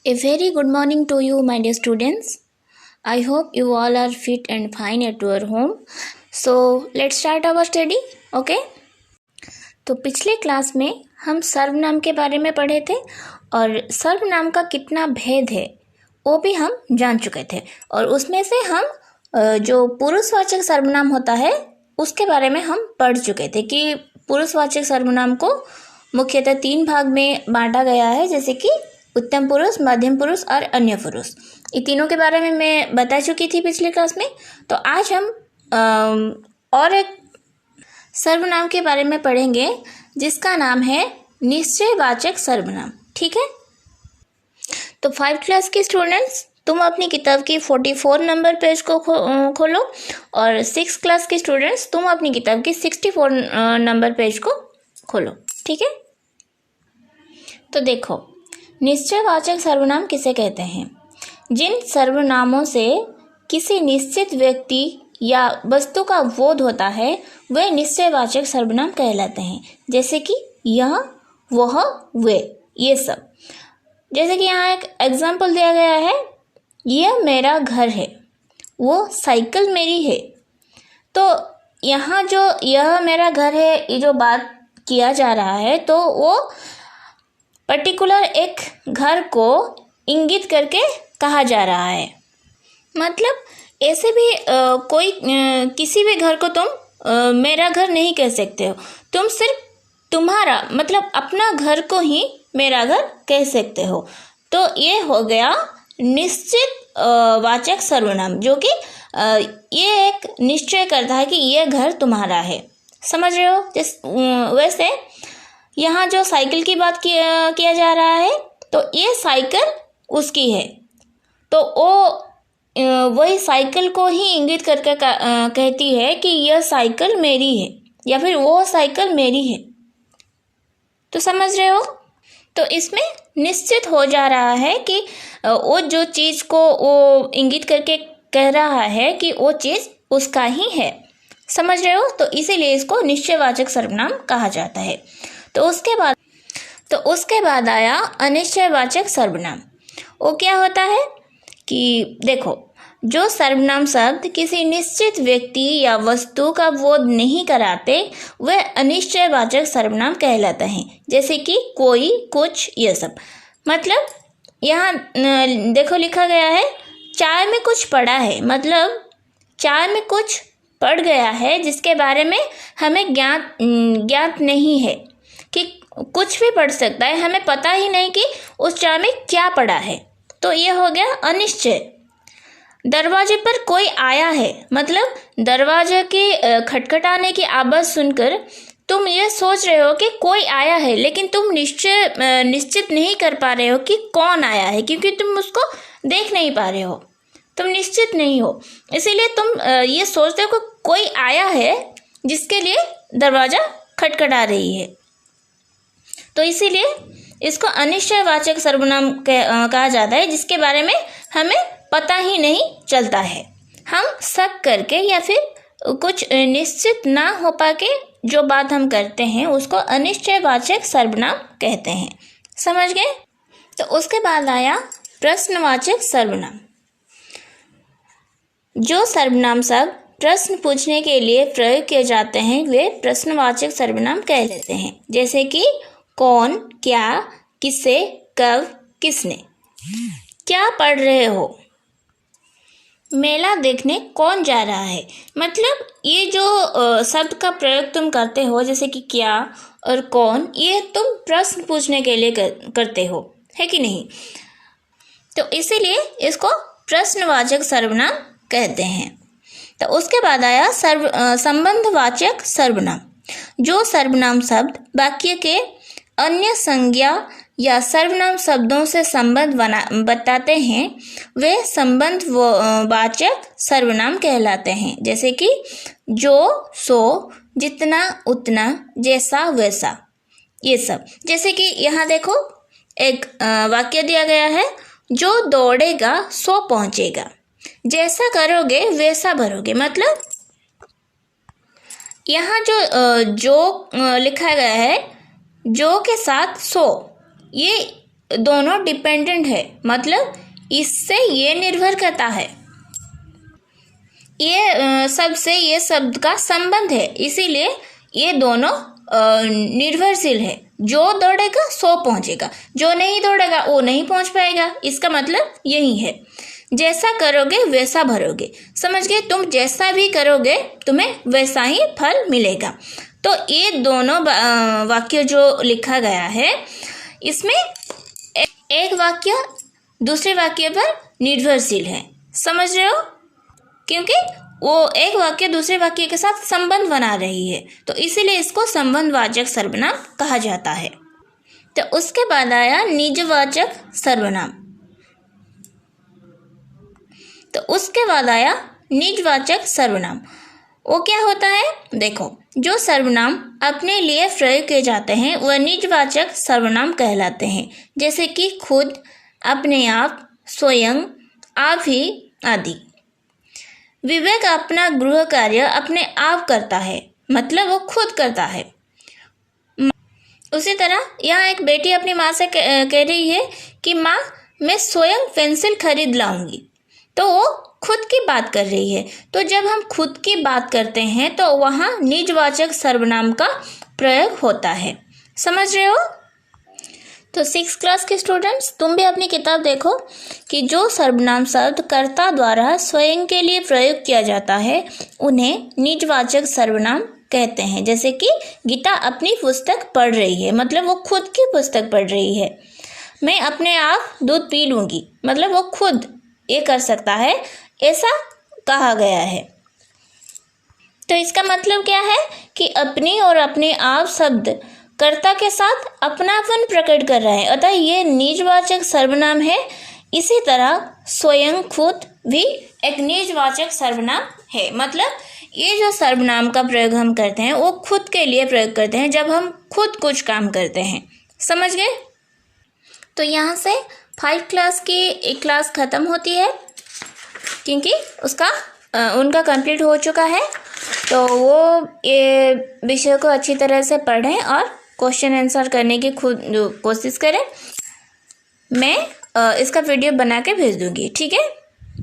A very good morning to you, my dear students. I hope you all are fit and fine at your home. So, let's start our study, okay? तो पिछले class में हम सर्वनाम के बारे में पढ़े थे और सर्वनाम का कितना भेद है वो भी हम जान चुके थे और उसमें से हम जो पुरुषवाचक सर्वनाम होता है उसके बारे में हम पढ़ चुके थे कि पुरुषवाचक सर्वनाम को मुख्यतः 3 भाग में बांटा गया है, जैसे कि उत्तम पुरुष, मध्यम पुरुष और अन्य पुरुष। ये तीनों के बारे में मैं बता चुकी थी पिछले क्लास में। तो आज हम और एक सर्वनाम के बारे में पढ़ेंगे जिसका नाम है निश्चयवाचक सर्वनाम। ठीक है, तो 5 क्लास के स्टूडेंट्स तुम अपनी किताब की 44 नंबर पेज को खोलो और 6 क्लास के स्टूडेंट्स तुम अपनी किताब की 64 नंबर पेज को खोलो। ठीक है, तो देखो, निश्चयवाचक सर्वनाम किसे कहते हैं? जिन सर्वनामों से किसी निश्चित व्यक्ति या वस्तु का बोध होता है वे निश्चयवाचक सर्वनाम कहलाते हैं, जैसे कि यह, वह, वे, ये सब। जैसे कि यहाँ एक एग्जाम्पल दिया गया है, यह मेरा घर है, वो साइकिल मेरी है। तो यहाँ जो यह मेरा घर है ये जो बात किया जा रहा है तो वो पर्टिकुलर एक घर को इंगित करके कहा जा रहा है। मतलब ऐसे भी किसी भी घर को तुम मेरा घर नहीं कह सकते हो, तुम सिर्फ तुम्हारा मतलब अपना घर को ही मेरा घर कह सकते हो। तो ये हो गया निश्चित वाचक सर्वनाम, जो कि ये एक निश्चय करता है कि ये घर तुम्हारा है। समझ रहे हो? वैसे यहाँ जो साइकिल की बात किया जा रहा है तो ये साइकिल उसकी है, तो वो वही साइकिल को ही इंगित करके कहती है कि यह साइकिल मेरी है या फिर वो साइकिल मेरी है। तो समझ रहे हो? तो इसमें निश्चित हो जा रहा है कि वो जो चीज़ को वो इंगित करके कह रहा है कि वो चीज़ उसका ही है। समझ रहे हो? तो इसीलिए इसको निश्चयवाचक सर्वनाम कहा जाता है। तो उसके बाद आया अनिश्चयवाचक सर्वनाम। वो क्या होता है कि देखो, जो सर्वनाम शब्द किसी निश्चित व्यक्ति या वस्तु का बोध नहीं कराते वे अनिश्चयवाचक सर्वनाम कहलाते हैं, जैसे कि कोई, कुछ, ये सब। मतलब यहाँ देखो लिखा गया है चाय में कुछ पड़ा है, मतलब चाय में कुछ पड़ गया है जिसके बारे में हमें ज्ञात नहीं है कि कुछ भी पड़ सकता है, हमें पता ही नहीं कि उस चाय में क्या पड़ा है। तो ये हो गया अनिश्चय। दरवाजे पर कोई आया है, मतलब दरवाजे के खटखटाने की आवाज़ सुनकर तुम ये सोच रहे हो कि कोई आया है, लेकिन तुम निश्चित नहीं कर पा रहे हो कि कौन आया है, क्योंकि तुम उसको देख नहीं पा रहे हो, तुम निश्चित नहीं हो। इसीलिए तुम ये सोचते हो कि कोई आया है जिसके लिए दरवाज़ा खटखटा रही है। तो इसीलिए इसको अनिश्चयवाचक सर्वनाम कहा जाता है, जिसके बारे में हमें पता ही नहीं चलता है। हम शक करके या फिर कुछ निश्चित ना हो पाके जो बात हम करते हैं उसको अनिश्चयवाचक सर्वनाम कहते हैं। समझ गए? तो उसके बाद आया प्रश्नवाचक सर्वनाम। जो सर्वनाम शब्द प्रश्न पूछने के लिए प्रयोग किए जाते हैं वे प्रश्नवाचक सर्वनाम कहलाते हैं, जैसे कि कौन, क्या, किसे, कब, किसने। क्या पढ़ रहे हो? मेला देखने कौन जा रहा है। मतलब ये जो शब्द का प्रयोग तुम करते हो, जैसे कि क्या और कौन, ये तुम प्रश्न पूछने के लिए करते हो, है कि नहीं? तो इसीलिए इसको प्रश्नवाचक सर्वनाम कहते हैं। तो उसके बाद आया संबंधवाचक सर्वनाम। जो सर्वनाम शब्द वाक्य के अन्य संज्ञा या सर्वनाम शब्दों से संबंध बताते हैं वे संबंधवाचक सर्वनाम कहलाते हैं, जैसे कि जो, सो, जितना, उतना, जैसा, वैसा, ये सब। जैसे कि यहाँ देखो एक वाक्य दिया गया है, जो दौड़ेगा सो पहुँचेगा, जैसा करोगे वैसा भरोगे। मतलब यहाँ जो लिखा गया है जो के साथ सो, ये दोनों डिपेंडेंट है, मतलब इससे ये निर्भर करता है, ये सबसे ये शब्द का संबंध है, इसीलिए ये दोनों निर्भरशील है। जो दौड़ेगा सो पहुंचेगा, जो नहीं दौड़ेगा वो नहीं पहुंच पाएगा। इसका मतलब यही है, जैसा करोगे वैसा भरोगे। समझ गए? तुम जैसा भी करोगे तुम्हें वैसा ही फल मिलेगा। तो ये दोनों वाक्य जो लिखा गया है, इसमें एक वाक्य दूसरे वाक्य पर निर्भरशील है। समझ रहे हो? क्योंकि वो एक वाक्य दूसरे वाक्य के साथ संबंध बना रही है, तो इसीलिए इसको संबंधवाचक सर्वनाम कहा जाता है। तो उसके बाद आया निजवाचक सर्वनाम। तो उसके बाद आया निजवाचक सर्वनाम। वो क्या होता है? देखो, जो सर्वनाम अपने लिए प्रयोग किए जाते हैं वह निजवाचक सर्वनाम कहलाते हैं, जैसे कि खुद, अपने आप, स्वयं, आप ही आदि। विवेक अपना गृह कार्य अपने आप करता है, मतलब वो खुद करता है। उसी तरह यहाँ एक बेटी अपनी माँ से कह रही है कि माँ, मैं स्वयं पेंसिल खरीद लाऊंगी, तो वो खुद की बात कर रही है। तो जब हम खुद की बात करते हैं तो वहाँ निजवाचक सर्वनाम का प्रयोग होता है। समझ रहे हो? तो 6th क्लास के स्टूडेंट्स, तुम भी अपनी किताब देखो कि जो सर्वनाम शब्द कर्ता द्वारा स्वयं के लिए प्रयोग किया जाता है उन्हें निजवाचक सर्वनाम कहते हैं। जैसे कि गीता अपनी पुस्तक पढ़ रही है, मतलब वो खुद की पुस्तक पढ़ रही है। मैं अपने आप दूध पी लूँगी, मतलब वो खुद ये कर सकता है, ऐसा कहा गया है। तो इसका मतलब क्या है कि अपनी और अपने आप शब्द कर्ता के साथ अपनापन प्रकट कर रहा है, अतः ये निजवाचक सर्वनाम है। इसी तरह स्वयं, खुद भी एक निजवाचक सर्वनाम है। मतलब ये जो सर्वनाम का प्रयोग हम करते हैं वो खुद के लिए प्रयोग करते हैं, जब हम खुद कुछ काम करते हैं। समझ गए? तो यहाँ से 5 क्लास की एक क्लास ख़त्म होती है, क्योंकि उनका कंप्लीट हो चुका है। तो वो ये विषय को अच्छी तरह से पढ़ें और क्वेश्चन आंसर करने की खुद कोशिश करें। मैं इसका वीडियो बना के भेज दूँगी, ठीक है?